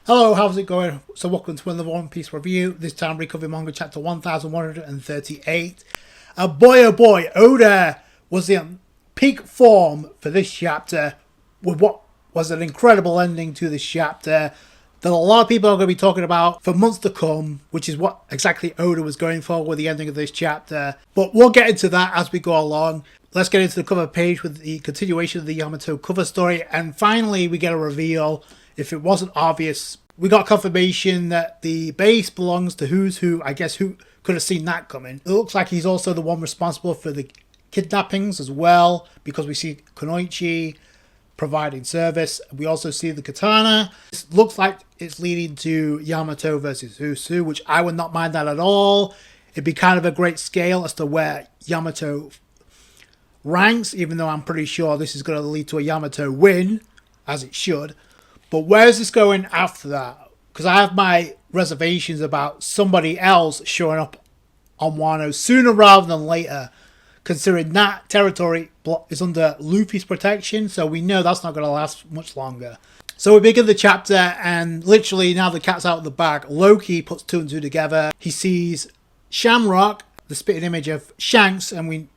Hello, how's it going? So welcome to another One Piece review. This time recovering manga chapter 1138. Boy oh boy, Oda was in peak form for this chapter with what was an incredible ending to this chapter that a lot of people are going to be talking about for months to come, which is what exactly Oda was going for with the ending of this chapter. But we'll get into that as we go along. Let's get into the cover page with the continuation of the Yamato cover story, and finally we get a reveal. If it wasn't obvious, we got confirmation that the base belongs to Who's Who. I guess who could have seen that coming? It looks like he's also the one responsible for the kidnappings as well, because we see Kunoichi providing service. We also see the katana. It looks like it's leading to Yamato versus Who's Who, which I would not mind that at all. It'd be kind of a great scale as to where Yamato ranks, even though I'm pretty sure this is going to lead to a Yamato win, as it should. But where's this going after that? Because I have my reservations about somebody else showing up on Wano sooner rather than later, considering that territory is under Luffy's protection, so we know that's not going to last much longer. So we begin the chapter, and literally now the cat's out of the bag. Loki puts two and two together. He sees Shamrock, the spitting image of Shanks, and we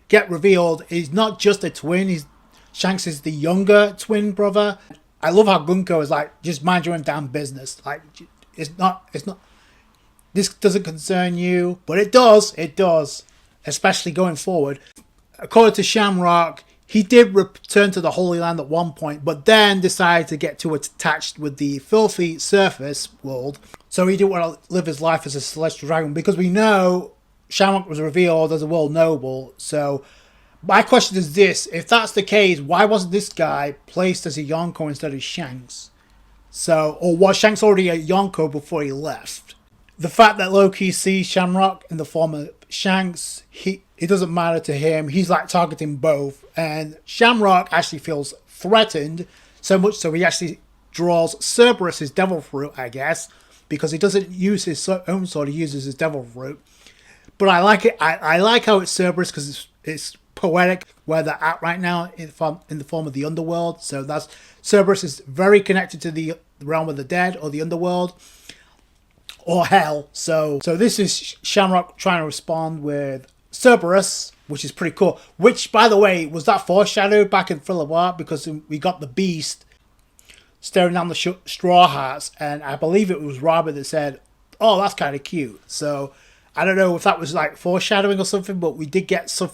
get revealed he's not just a twin. Shanks is the younger twin brother. I love how Gunko is like, just mind your own damn business. Like, it's not, this doesn't concern you. But it does, especially going forward. According to Shamrock, he did return to the Holy Land at one point, but then decided to get too attached with the filthy surface world. So he didn't want to live his life as a celestial dragon, because we know Shamrock was revealed as a world noble. So my question is this: if that's the case, why wasn't this guy placed as a Yonko instead of Shanks? So, or was Shanks already a Yonko before he left? The fact that Loki sees Shamrock in the form of Shanks, it doesn't matter to him. He's like targeting both. And Shamrock actually feels threatened, so much so he actually draws Cerberus, his devil fruit, I guess, because he doesn't use his own sword, he uses his devil fruit. But I like it. I like how it's Cerberus because it's poetic where they're at right now in the form of the underworld. So that's Cerberus is very connected to the realm of the dead, or the underworld, or hell. So this is Shamrock trying to respond with Cerberus, which is pretty cool. Which, by the way, was that foreshadowed back in Thriller Bark, because we got the Beast staring down the Straw Hats, and I believe it was Robert that said, "Oh, that's kind of cute." So I don't know if that was like foreshadowing or something, but we did get some.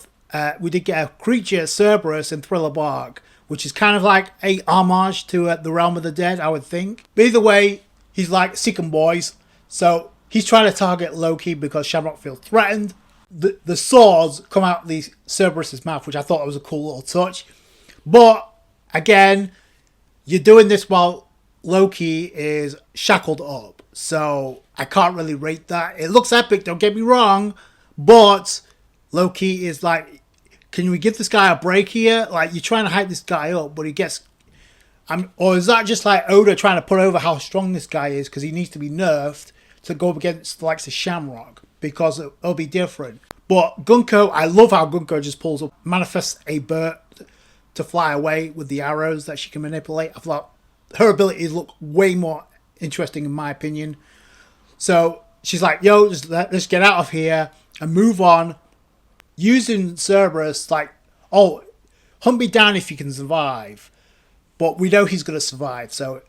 We did get a creature, Cerberus, in Thriller Bark, which is kind of like a homage to the Realm of the Dead, I would think. But either way, he's like seeking boys. So he's trying to target Loki because Shamrock feels threatened. The swords come out the Cerberus's mouth, which I thought was a cool little touch. But again, you're doing this while Loki is shackled up. So I can't really rate that. It looks epic, don't get me wrong. But Loki is like, can we give this guy a break here? Like, you're trying to hype this guy up, but he gets... or is that just like Oda trying to put over how strong this guy is because he needs to be nerfed to go up against the likes of Shamrock? Because it'll be different. But Gunko, I love how Gunko just pulls up, manifests a bird to fly away with the arrows that she can manipulate. I thought her abilities look way more interesting in my opinion. So she's like, yo, let's get out of here and move on. Using Cerberus, like, oh, hunt me down if you can survive. But we know he's going to survive. So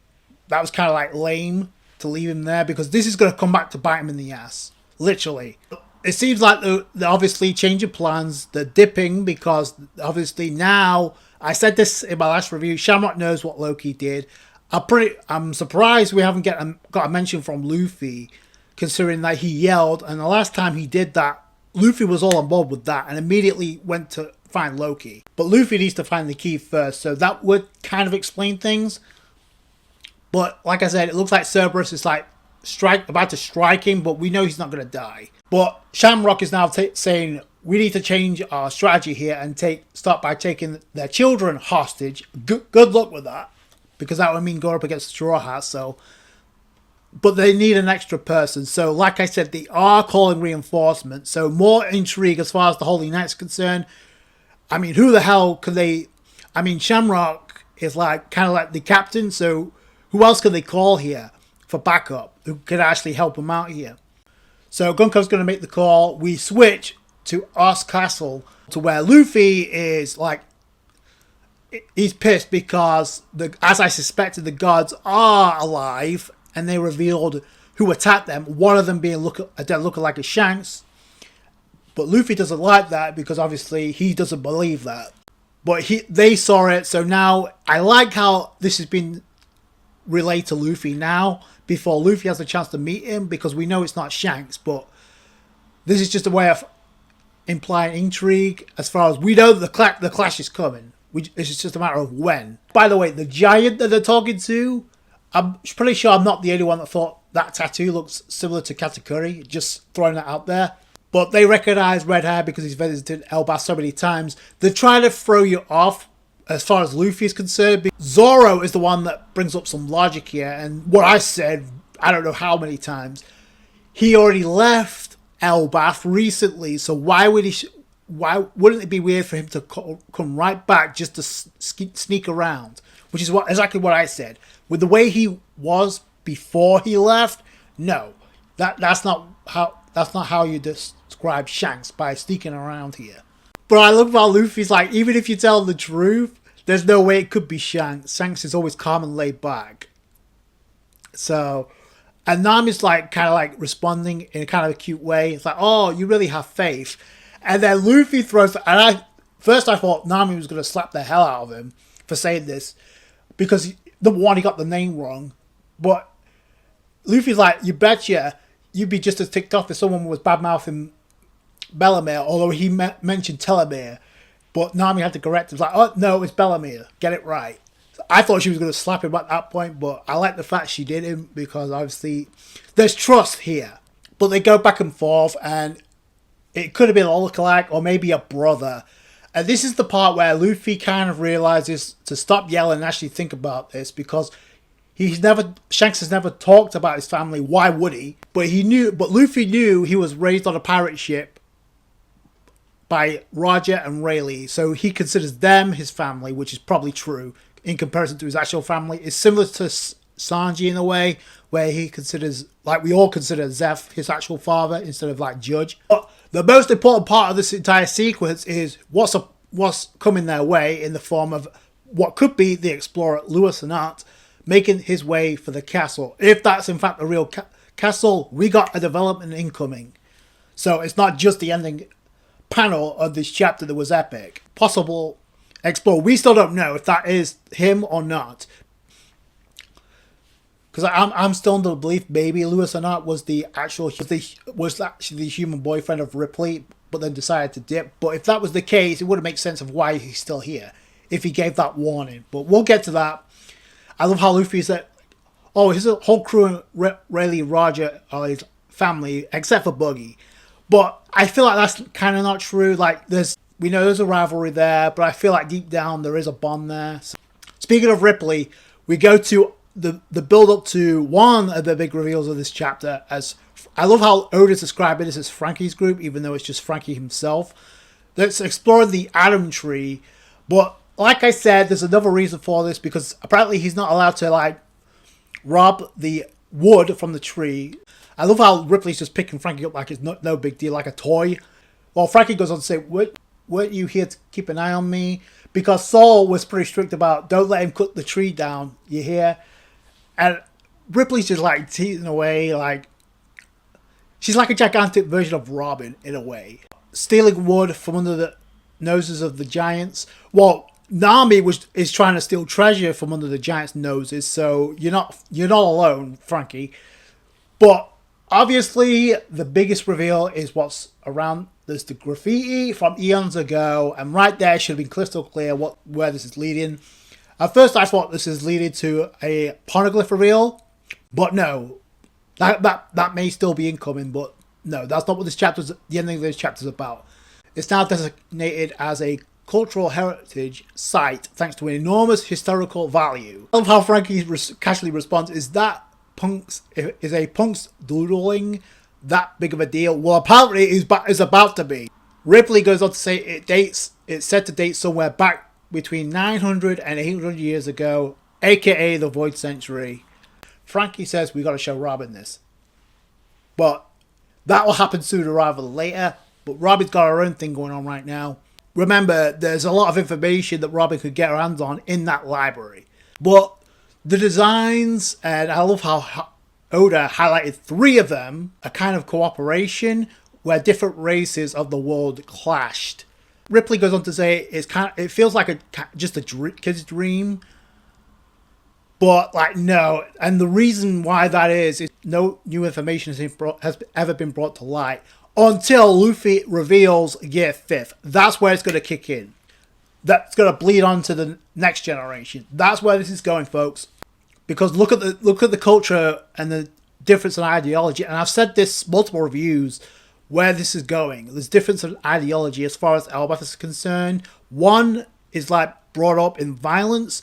that was kind of like lame to leave him there, because this is going to come back to bite him in the ass. Literally. It seems like they're obviously changing plans. They're dipping because obviously now, I said this in my last review, Shamrock knows what Loki did. I'm surprised we haven't got a mention from Luffy, considering that he yelled. And the last time he did that, Luffy was all on board with that and immediately went to find Loki. But Luffy needs to find the key first, so that would kind of explain things. But like I said, it looks like Cerberus is like about to strike him, but we know he's not going to die. But Shamrock is now saying, we need to change our strategy here and start by taking their children hostage. Good luck with that, because that would mean going up against the Straw Hats. But they need an extra person. So like I said, they are calling reinforcements. So more intrigue as far as the Holy Knight's concerned. I mean, who the hell can they... I mean, Shamrock is like kind of like the captain. So who else can they call here for backup who can actually help him out here? So Gunko's going to make the call. We switch to Oz Castle, to where Luffy is like, he's pissed because, as I suspected, the gods are alive, and they revealed who attacked them. One of them being a dead lookalike of Shanks. But Luffy doesn't like that because obviously he doesn't believe that. But they saw it, so now I like how this has been relayed to Luffy now, before Luffy has a chance to meet him, because we know it's not Shanks, but this is just a way of implying intrigue. As far as we know, the clash is coming. It's just a matter of when. By the way, the giant that they're talking to, I'm pretty sure I'm not the only one that thought that tattoo looks similar to Katakuri. Just throwing that out there. But they recognize red hair because he's visited Elbaf so many times. They're trying to throw you off as far as Luffy is concerned. Zoro is the one that brings up some logic here. And what I said, I don't know how many times, he already left Elbaf recently. So why wouldn't it be weird for him to come right back just to sneak around? Which is exactly what I said. With the way he was before he left, no. That's not how you describe Shanks, by sneaking around here. But I love how Luffy's like, even if you tell the truth, there's no way it could be Shanks. Shanks is always calm and laid back. So, and Nami's like kind of like responding in a kind of a cute way. It's like, oh, you really have faith. And then Luffy throws, and first I thought Nami was going to slap the hell out of him for saying this, because number one, he got the name wrong. But Luffy's like, you betcha, you'd be just as ticked off if someone was bad-mouthing Bellamere, although he mentioned Telemere. But Nami had to correct him. It's like, oh, no, it's Bellamere. Get it right. So I thought she was going to slap him at that point, but I like the fact she did him, because obviously there's trust here. But they go back and forth, and it could have been a lookalike or maybe a brother. And this is the part where Luffy kind of realizes to stop yelling and actually think about this, because Shanks has never talked about his family. Why would he? But Luffy knew he was raised on a pirate ship by Roger and Rayleigh, so he considers them his family, which is probably true in comparison to his actual family. It's similar to Sanji in a way, where he considers, like we all consider Zeph his actual father instead of like Judge. But the most important part of this entire sequence is what's coming their way in the form of what could be the explorer Louis Annat making his way for the castle. If that's in fact the real castle, we got a development incoming. So it's not just the ending panel of this chapter that was epic. Possible explorer. We still don't know if that is him or not. Because I'm still under the belief maybe Louis Annat was actually the human boyfriend of Ripley, but then decided to dip. But if that was the case, it wouldn't make sense of why he's still here if he gave that warning. But we'll get to that. I love how Luffy said, oh, his whole crew and Rayleigh Roger are his family, except for Buggy. But I feel like that's kind of not true. Like, we know there's a rivalry there, but I feel like deep down there is a bond there. So, speaking of Ripley, we go to the build-up to one of the big reveals of this chapter. As I love how Oda's describing this as Frankie's group, even though it's just Frankie himself. Let's explore the Atom Tree, but like I said, there's another reason for this, because apparently he's not allowed to like rob the wood from the tree. I love how Ripley's just picking Frankie up like it's no big deal, like a toy. Well, Frankie goes on to say, weren't you here to keep an eye on me? Because Saul was pretty strict about, don't let him cut the tree down, you hear? And Ripley's just like teasing away, like she's like a gigantic version of Robin in a way. Stealing wood from under the noses of the giants. Well, Nami is trying to steal treasure from under the giants' noses, so you're not alone, Frankie. But obviously, the biggest reveal is what's around. There's the graffiti from eons ago, and right there should have been crystal clear where this is leading. At first, I thought this is leading to a poneglyph reveal, but no, that may still be incoming. But no, that's not what the ending of this chapter is about. It's now designated as a cultural heritage site thanks to an enormous historical value. I love how Frankie casually responds, is a punk's doodling that big of a deal? Well, apparently it's about to be. Ripley goes on to say it's set to date somewhere back between 900 and 800 years ago, aka the Void Century. Frankie says we got to show Robin this. But that will happen sooner rather than later. But Robin's got her own thing going on right now. Remember, there's a lot of information that Robin could get her hands on in that library. But the designs, and I love how Oda highlighted 3 of them, a kind of cooperation where different races of the world clashed. Ripley goes on to say it feels like just a kid's dream. But, like, no. And the reason why that is no new information has ever been brought to light until Luffy reveals Year 5th. That's where it's going to kick in. That's going to bleed on to the next generation. That's where this is going, folks. Because look at the culture and the difference in ideology. And I've said this multiple reviews where this is going. There's difference in ideology as far as Elbaf is concerned. One is, like, brought up in violence.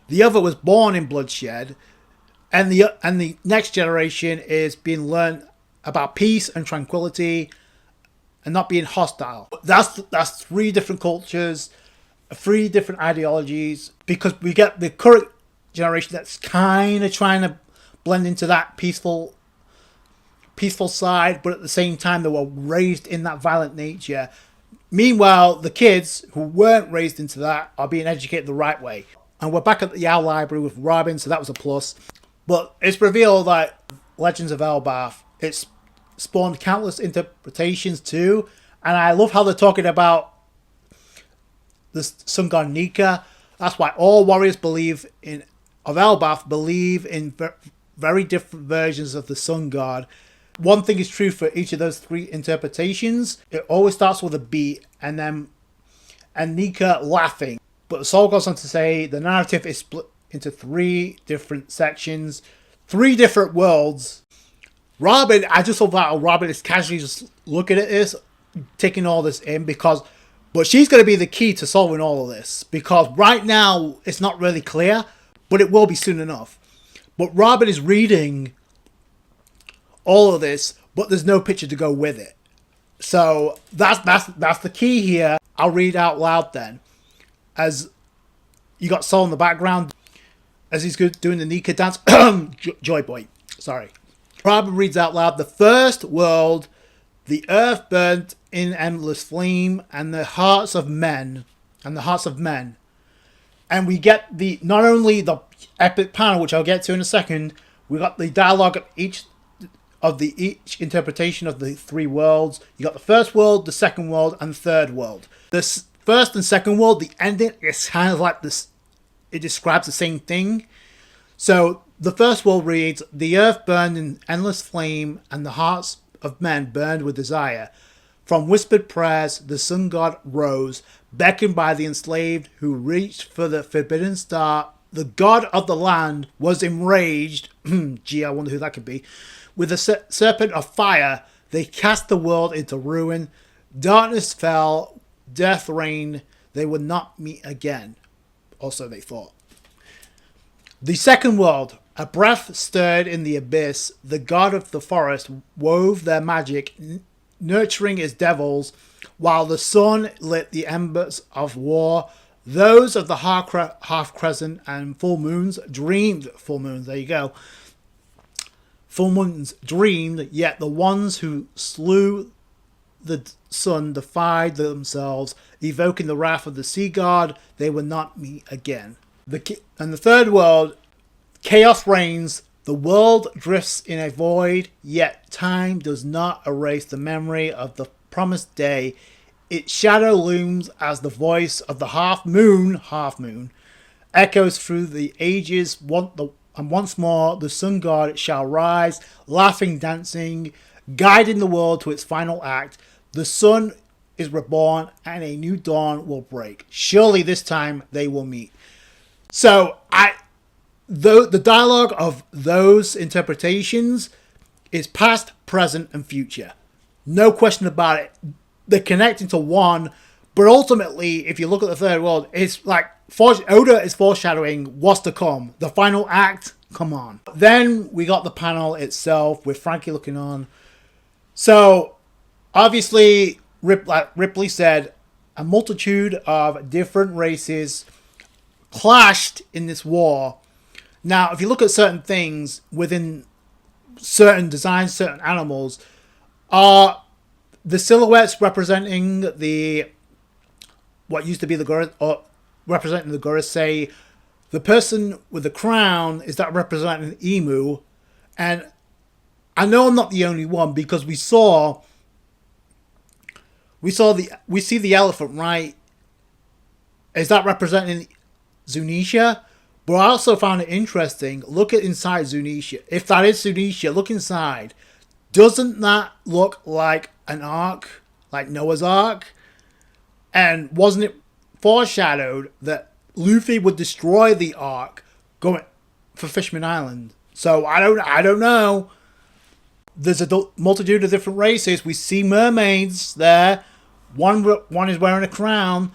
The other was born in bloodshed, and the next generation is being learned about peace and tranquility, and not being hostile. That's 3 different cultures, 3 different ideologies. Because we get the current generation that's kind of trying to blend into that peaceful side, but at the same time they were raised in that violent nature. Meanwhile, the kids who weren't raised into that are being educated the right way. And we're back at the Yao Library with Robin, so that was a plus. But it's revealed that Legends of Elbaf, it's spawned countless interpretations too. And I love how they're talking about the sun god Nika. That's why all warriors of Elbaf believe in very different versions of the sun god. One thing is true for each of those 3 interpretations. It always starts with a beat and Nika laughing. But the soul goes on to say the narrative is split into 3 different sections, 3 different worlds. Robin, I just love how Robin is casually just looking at this, taking all this in, but she's going to be the key to solving all of this. Because right now, it's not really clear, but it will be soon enough. But Robin is reading all of this, but there's no picture to go with it. So that's the key here. I'll read out loud then. As you got Soul in the background, as he's doing the Nika dance. Joy Boy, sorry. Robin reads out loud, the first world, the earth burnt in endless flame, and the hearts of men. And we get not only the epic panel, which I'll get to in a second, we got the dialogue of each interpretation of the 3 worlds. You got the first world, the second world, and the third world. This first and second world, the ending is kind of like this. It describes the same thing. So the first world reads, the earth burned in endless flame and the hearts of men burned with desire. From whispered prayers, the sun god rose, beckoned by the enslaved who reached for the forbidden star. The god of the land was enraged. Gee, I wonder who that could be. With a serpent of fire, they cast the world into ruin. Darkness fell. Death reigned, they would not meet again. Also, they thought. The second world, a breath stirred in the abyss. The god of the forest wove their magic, nurturing its devils, while the sun lit the embers of war. Those of the half crescent and full moons dreamed. Full moons, there you go. Full moons dreamed, yet the ones who slew the sun defied themselves, evoking the wrath of the sea god. They would not meet again. And the third world, chaos reigns. The world drifts in a void, yet time does not erase the memory of the promised day. Its shadow looms as the voice of the half moon, echoes through the ages. And once more the sun god shall rise, laughing, dancing, guiding the world to its final act. The sun is reborn and a new dawn will break. Surely this time they will meet. So the dialogue of those interpretations is past, present, and future. No question about it. They're connecting to one, but ultimately, if you look at the third world, it's like Oda is foreshadowing what's to come. The final act, come on. Then we got the panel itself with Frankie looking on. So obviously, like Ripley said, a multitude of different races clashed in this war. Now, if you look at certain things within certain designs, certain animals, are the silhouettes representing the what used to be the gorilla, or representing the gorilla, say the person with the crown, is that representing the emu? And I know I'm not the only one, because we see the elephant, right? Is that representing Zunisha? But I also found it interesting. Look at inside Zunisha. If that is Zunisha, look inside. Doesn't that look like an ark? Like Noah's Ark? And wasn't it foreshadowed that Luffy would destroy the ark going for Fishman Island? So I don't know. There's a multitude of different races. We see mermaids there. One is wearing a crown.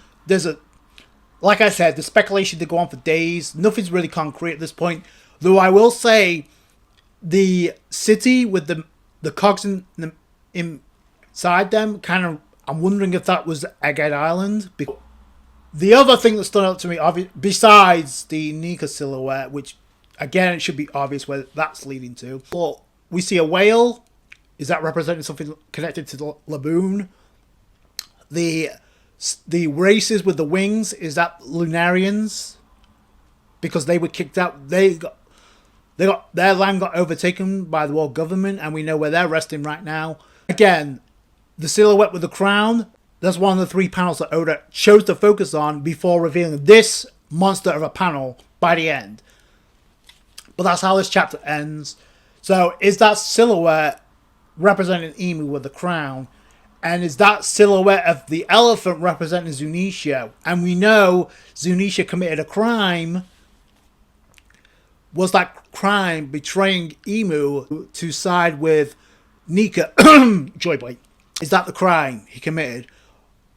Like I said, the speculation did go on for days. Nothing's really concrete at this point. Though I will say, the city with the cogs inside them, kind of, I'm wondering if that was Egghead Island. The other thing that stood out to me, besides the Nika silhouette, which again it should be obvious where that's leading to, but we see a whale. Is that representing something connected to the laboon? The races with the wings, is that Lunarians? Because they were kicked out. They got their land got overtaken by the world government, and we know where they're resting right now. Again, the silhouette with the crown, that's one of the 3 panels that Oda chose to focus on before revealing this monster of a panel by the end. But that's how this chapter ends. So is that silhouette representing Emu with the crown? And is that silhouette of the elephant representing Zunisha? And we know Zunisha committed a crime. Was that crime betraying Emu to side with Nika? Joy Boy. Is that the crime he committed?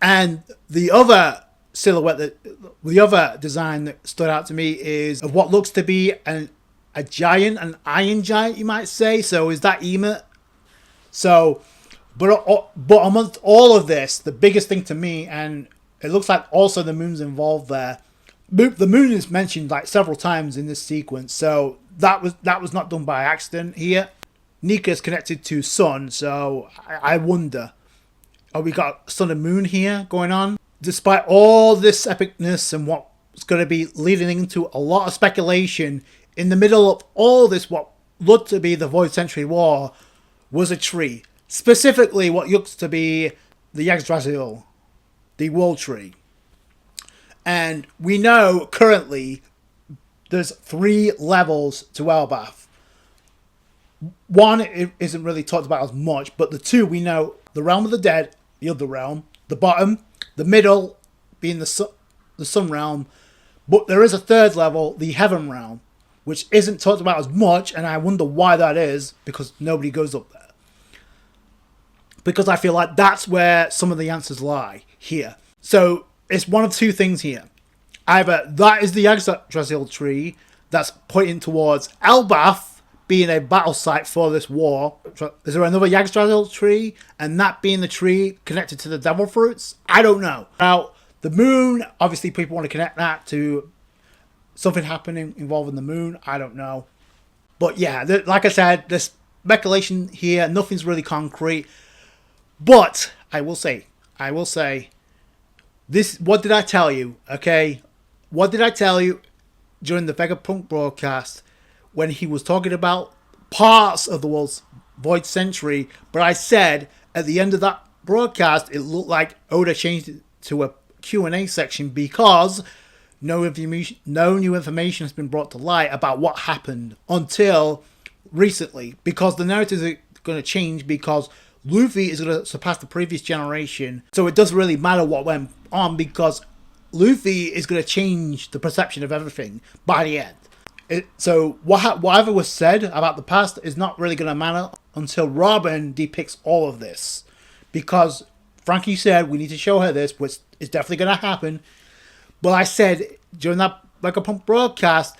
And the other silhouette, the other design that stood out to me is of what looks to be a giant, an iron giant, you might say. So is that Emu? So... But amongst all of this, the biggest thing to me, and it looks like also the moon's involved there. The moon is mentioned like several times in this sequence, so that was not done by accident here. Nika is connected to sun, so I wonder, have we got sun and moon here going on? Despite all this epicness and what's going to be leading into a lot of speculation, in the middle of all this, what looked to be the Void Century War was a tree. Specifically, what looks to be the Yggdrasil, the World Tree. And we know currently there's 3 levels to Elbaf. One isn't really talked about as much, but the 2 we know, the Realm of the Dead, the other realm, the bottom, the middle being the Sun Realm, but there is a 3rd level, the Heaven Realm, which isn't talked about as much, and I wonder why that is, because nobody goes up there. Because I feel like that's where some of the answers lie here. So it's one of 2 things here. Either that is the Yggdrasil tree that's pointing towards Elbaf being a battle site for this war. Is there another Yggdrasil tree? And that being the tree connected to the devil fruits? I don't know. Now, the moon, obviously people want to connect that to something happening involving the moon. I don't know. But yeah, like I said, there's speculation here. Nothing's really concrete. But I will say, this. What did I tell you? Okay, what did I tell you during the Vegapunk broadcast when he was talking about parts of the world's Void Century? But I said at the end of that broadcast, it looked like Oda changed it to a Q&A section because no new information has been brought to light about what happened until recently. Because the narratives are going to change because Luffy is going to surpass the previous generation, so it doesn't really matter what went on because Luffy is going to change the perception of everything by the end. So whatever was said about the past is not really going to matter until Robin depicts all of this, because Frankie said we need to show her this, which is definitely going to happen. But I said during that Vegapunk broadcast,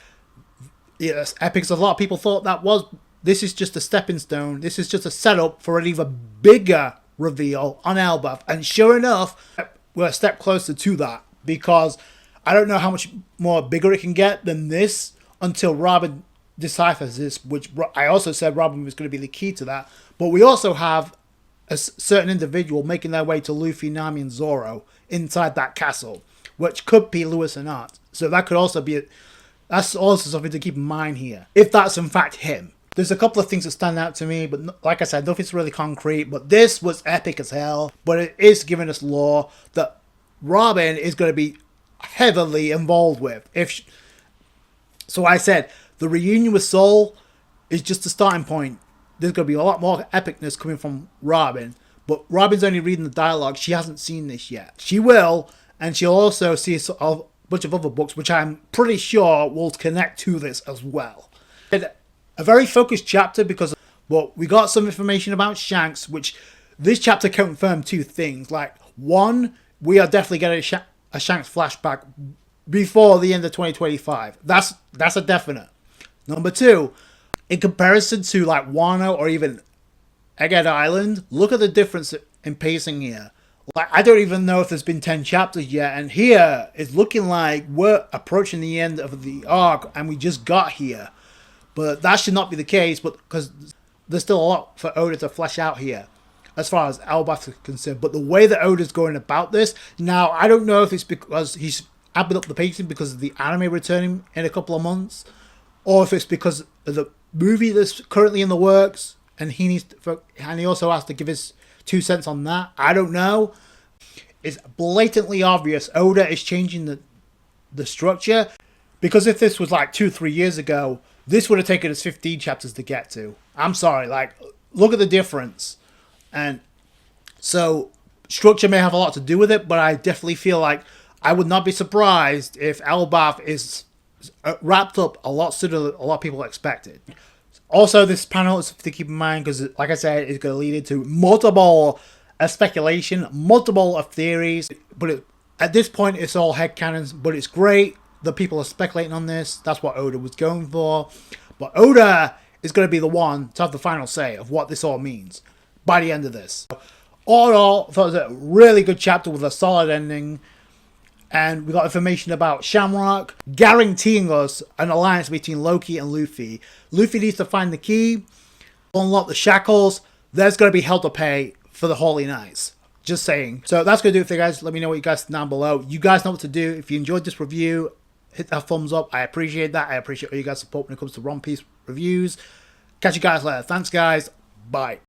yes, epics. A lot of people thought this is just a stepping stone. This is just a setup for an even bigger reveal on Elbaf. And sure enough, we're a step closer to that. Because I don't know how much more bigger it can get than this until Robin deciphers this, which I also said Robin was going to be the key to that. But we also have a certain individual making their way to Luffy, Nami, and Zoro inside that castle, which could be Lewis and Art. So that could also be, that's also something to keep in mind here, if that's in fact him. There's a couple of things that stand out to me, but like I said, nothing's really concrete. But this was epic as hell. But it is giving us lore that Robin is going to be heavily involved with. So I said, the reunion with Soul is just the starting point. There's going to be a lot more epicness coming from Robin. But Robin's only reading the dialogue. She hasn't seen this yet. She will, and she'll also see a bunch of other books, which I'm pretty sure will connect to this as well. A very focused chapter because we got some information about Shanks, which this chapter confirmed two things. Like, one, we are definitely getting a Shanks flashback before the end of 2025. That's a definite. Number two, in comparison to like Wano or even Egghead Island, look at the difference in pacing here. Like, I don't even know if there's been 10 chapters yet, and here it's looking like we're approaching the end of the arc and we just got here. But that should not be the case, but because there's still a lot for Oda to flesh out here as far as Elbaf is concerned. But the way that Oda's going about this, now I don't know if it's because he's amping up the pacing because of the anime returning in a couple of months, or if it's because of the movie that's currently in the works and he also has to give his 2 cents on that. I don't know. It's blatantly obvious Oda is changing the structure, because if this was like 2-3 years ago, this would have taken us 15 chapters to get to. I'm sorry, like, look at the difference. And so structure may have a lot to do with it, but I definitely feel like I would not be surprised if Elbaf is wrapped up a lot sooner than a lot of people expected. Also, this panel is to keep in mind because, like I said, it's going to lead into multiple speculation, multiple theories. But at this point, it's all headcanons, but it's great that people are speculating on this. That's what Oda was going for. But Oda is going to be the one to have the final say of what this all means by the end of this. All in all, I thought it was a really good chapter with a solid ending. And we got information about Shamrock guaranteeing us an alliance between Loki and Luffy. Luffy needs to find the key, unlock the shackles. There's going to be hell to pay for the Holy Knights. Just saying. So that's going to do it for you guys. Let me know what you guys think down below. You guys know what to do. If you enjoyed this review, hit that thumbs up. I appreciate that. I appreciate all you guys' support when it comes to One Piece reviews. Catch you guys later. Thanks, guys. Bye.